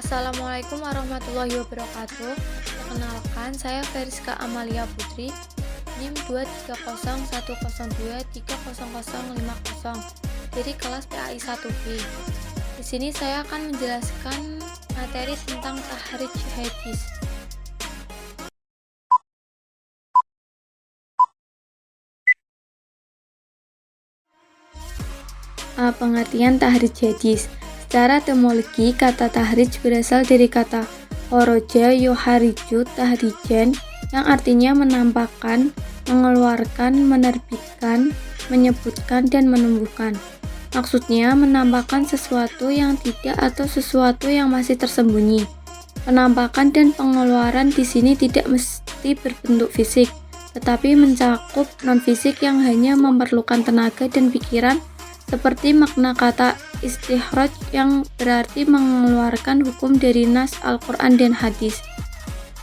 Assalamualaikum warahmatullahi wabarakatuh. Perkenalkan, saya Feriska Amalia Putri, NIM 23010230050 dari kelas PAI 1B. Di sini saya akan menjelaskan materi tentang tahrij hadis. Pengertian tahrij hadis. Secara etimologi, kata tahrij berasal dari kata kharaja yuhariju tahrijan yang artinya menampakkan, mengeluarkan, menerbitkan, menyebutkan, dan menumbuhkan. Maksudnya menampakkan sesuatu yang tidak atau sesuatu yang masih tersembunyi. Penampakan dan pengeluaran di sini tidak mesti berbentuk fisik, tetapi mencakup non-fisik yang hanya memerlukan tenaga dan pikiran, seperti makna kata istikhraj yang berarti mengeluarkan hukum dari nas Al-Quran dan hadis.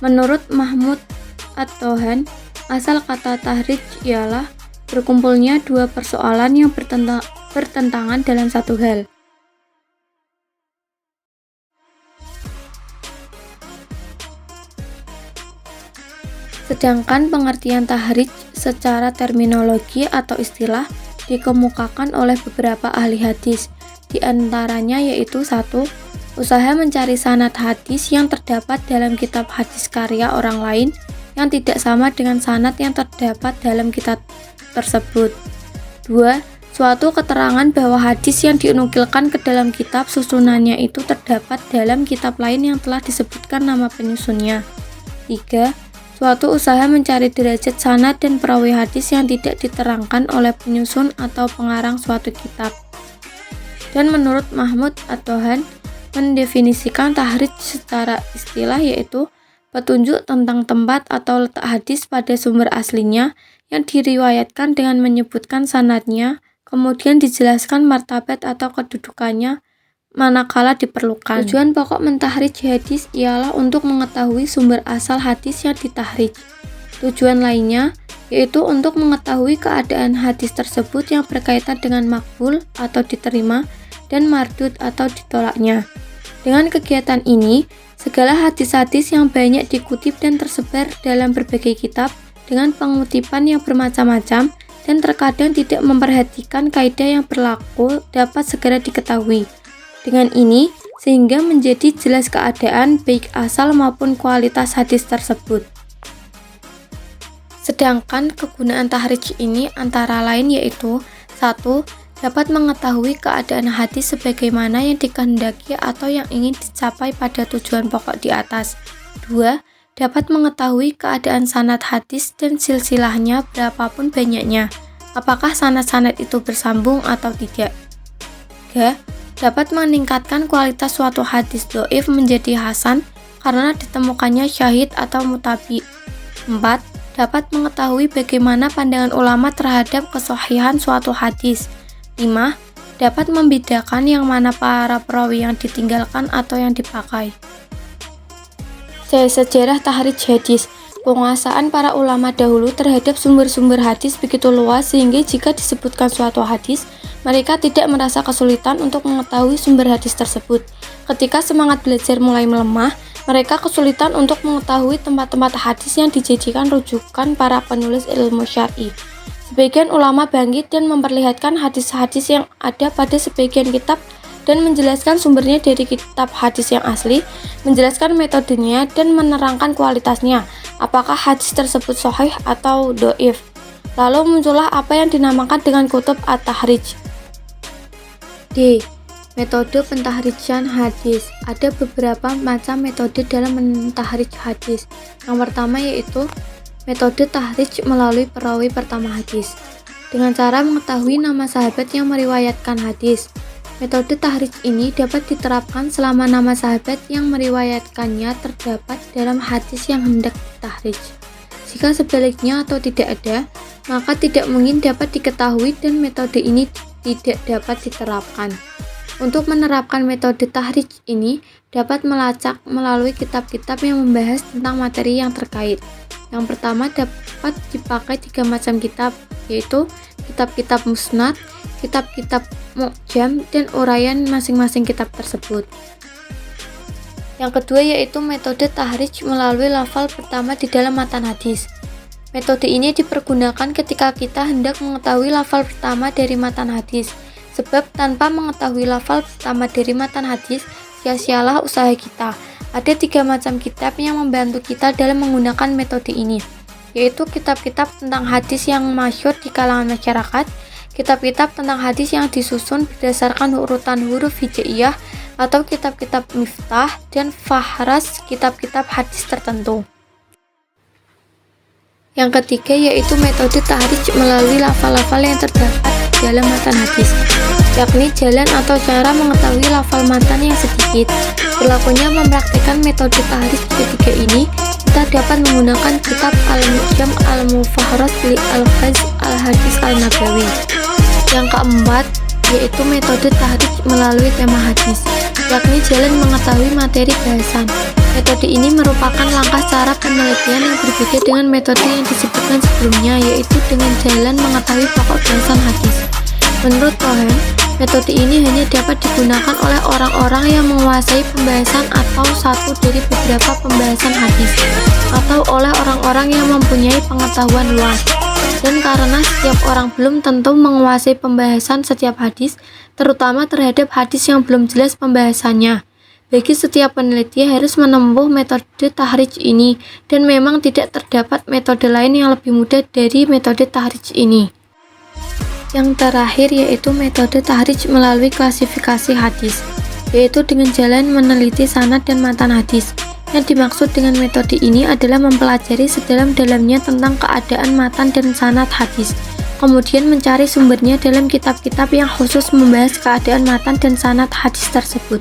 Menurut Mahmud At-Tohan, asal kata tahrij ialah berkumpulnya dua persoalan yang bertentangan dalam satu hal. Sedangkan pengertian tahrij secara terminologi atau istilah dikemukakan oleh beberapa ahli hadis, di antaranya yaitu 1. Usaha mencari sanad hadis yang terdapat dalam kitab hadis karya orang lain yang tidak sama dengan sanad yang terdapat dalam kitab tersebut. 2. Suatu keterangan bahwa hadis yang dinukilkan ke dalam kitab susunannya itu terdapat dalam kitab lain yang telah disebutkan nama penyusunnya. 3. Suatu usaha mencari derajat sanad dan perawi hadis yang tidak diterangkan oleh penyusun atau pengarang suatu kitab. Dan menurut Mahmud At-Tohan, mendefinisikan tahrij secara istilah yaitu petunjuk tentang tempat atau letak hadis pada sumber aslinya yang diriwayatkan dengan menyebutkan sanadnya, kemudian dijelaskan martabat atau kedudukannya manakala diperlukan. Tujuan pokok mentahrij hadis ialah untuk mengetahui sumber asal hadis yang ditahrij. Tujuan lainnya yaitu untuk mengetahui keadaan hadis tersebut yang berkaitan dengan makbul atau diterima dan mardud atau ditolaknya. Dengan kegiatan ini, segala hadis-hadis yang banyak dikutip dan tersebar dalam berbagai kitab dengan pengutipan yang bermacam-macam dan terkadang tidak memperhatikan kaidah yang berlaku dapat segera diketahui. Dengan ini, sehingga menjadi jelas keadaan baik asal maupun kualitas hadis tersebut. Sedangkan kegunaan tahrij ini antara lain yaitu 1. Dapat mengetahui keadaan hadis sebagaimana yang dikehendaki atau yang ingin dicapai pada tujuan pokok di atas. 2. Dapat mengetahui keadaan sanad hadis dan silsilahnya berapapun banyaknya, apakah sanad-sanad itu bersambung atau tidak. 3. Dapat meningkatkan kualitas suatu hadis dhaif menjadi hasan karena ditemukannya syahid atau mutabi. 4. Dapat mengetahui bagaimana pandangan ulama terhadap kesahihan suatu hadis. 5. Dapat membedakan yang mana para perawi yang ditinggalkan atau yang dipakai. Sejarah tahrij hadis. Penguasaan para ulama dahulu terhadap sumber-sumber hadis begitu luas sehingga jika disebutkan suatu hadis, mereka tidak merasa kesulitan untuk mengetahui sumber hadis tersebut. Ketika semangat belajar mulai melemah, mereka kesulitan untuk mengetahui tempat-tempat hadis yang dijadikan rujukan para penulis ilmu syar'i. Sebagian ulama bangkit dan memperlihatkan hadis-hadis yang ada pada sebagian kitab dan menjelaskan sumbernya dari kitab hadis yang asli, menjelaskan metodenya dan menerangkan kualitasnya, apakah hadis tersebut sahih atau dhaif. Lalu muncullah apa yang dinamakan dengan kutub at-tahrij. D. Metode pentahrijan hadis. Ada beberapa macam metode dalam mentahrij hadis. Yang pertama yaitu metode tahrij melalui perawi pertama hadis. Dengan cara mengetahui nama sahabat yang meriwayatkan hadis. Metode tahrij ini dapat diterapkan selama nama sahabat yang meriwayatkannya terdapat dalam hadis yang hendak ditahrij. Jika sebaliknya atau tidak ada, maka tidak mungkin dapat diketahui dan metode ini tidak dapat diterapkan. Untuk menerapkan metode tahrij ini dapat melacak melalui kitab-kitab yang membahas tentang materi yang terkait. Yang pertama dapat dipakai 3 macam kitab, yaitu kitab-kitab musnad, kitab-kitab mu'jam, dan uraian masing-masing kitab tersebut. Yang kedua yaitu metode tahrij melalui lafal pertama di dalam matan hadis. Metode ini dipergunakan ketika kita hendak mengetahui lafal pertama dari matan hadis. Sebab tanpa mengetahui lafal pertama dari matan hadis, sia-sialah usaha kita. Ada 3 macam kitab yang membantu kita dalam menggunakan metode ini, yaitu kitab-kitab tentang hadis yang masyhur di kalangan masyarakat, kitab-kitab tentang hadis yang disusun berdasarkan urutan huruf hijaiyah, atau kitab-kitab miftah, dan fahras kitab-kitab hadis tertentu. Yang ketiga yaitu metode tahrij melalui lafal-lafal yang terdapat dalam matan hadis, yakni jalan atau cara mengetahui lafal matan yang sedikit. Berlakunya mempraktikkan metode tahrij ketiga ini, kita dapat menggunakan kitab Al-Mu'jam Al-Mufahras li Al-Faz Al-Hadis Al-Nabawi. Yang keempat yaitu metode tahrij melalui tema hadis, yakni jalan mengetahui materi bahasan. Metode ini merupakan langkah cara penelitian yang berbeda dengan metode yang disebutkan sebelumnya, yaitu dengan jalan mengetahui pokok bahasan hadis. Menurut Cohen, metode ini hanya dapat digunakan oleh orang-orang yang menguasai pembahasan atau satu dari beberapa pembahasan hadis, atau oleh orang-orang yang mempunyai pengetahuan luas. Dan karena setiap orang belum tentu menguasai pembahasan setiap hadis, terutama terhadap hadis yang belum jelas pembahasannya, bagi setiap peneliti harus menempuh metode tahrij ini, dan memang tidak terdapat metode lain yang lebih mudah dari metode tahrij ini. Yang terakhir yaitu metode tahrij melalui klasifikasi hadis, yaitu dengan jalan meneliti sanad dan matan hadis. Yang dimaksud dengan metode ini adalah mempelajari sedalam-dalamnya tentang keadaan matan dan sanad hadis, kemudian mencari sumbernya dalam kitab-kitab yang khusus membahas keadaan matan dan sanad hadis tersebut.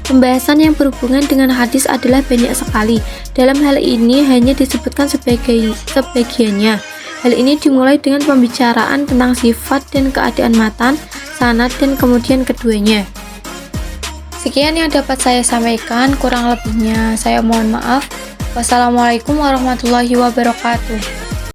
Pembahasan yang berhubungan dengan hadis adalah banyak sekali. Dalam hal ini hanya disebutkan sebagiannya. Hal ini dimulai dengan pembicaraan tentang sifat dan keadaan matan, sanad, dan kemudian keduanya. Sekian yang dapat saya sampaikan, kurang lebihnya saya mohon maaf. Wassalamualaikum warahmatullahi wabarakatuh.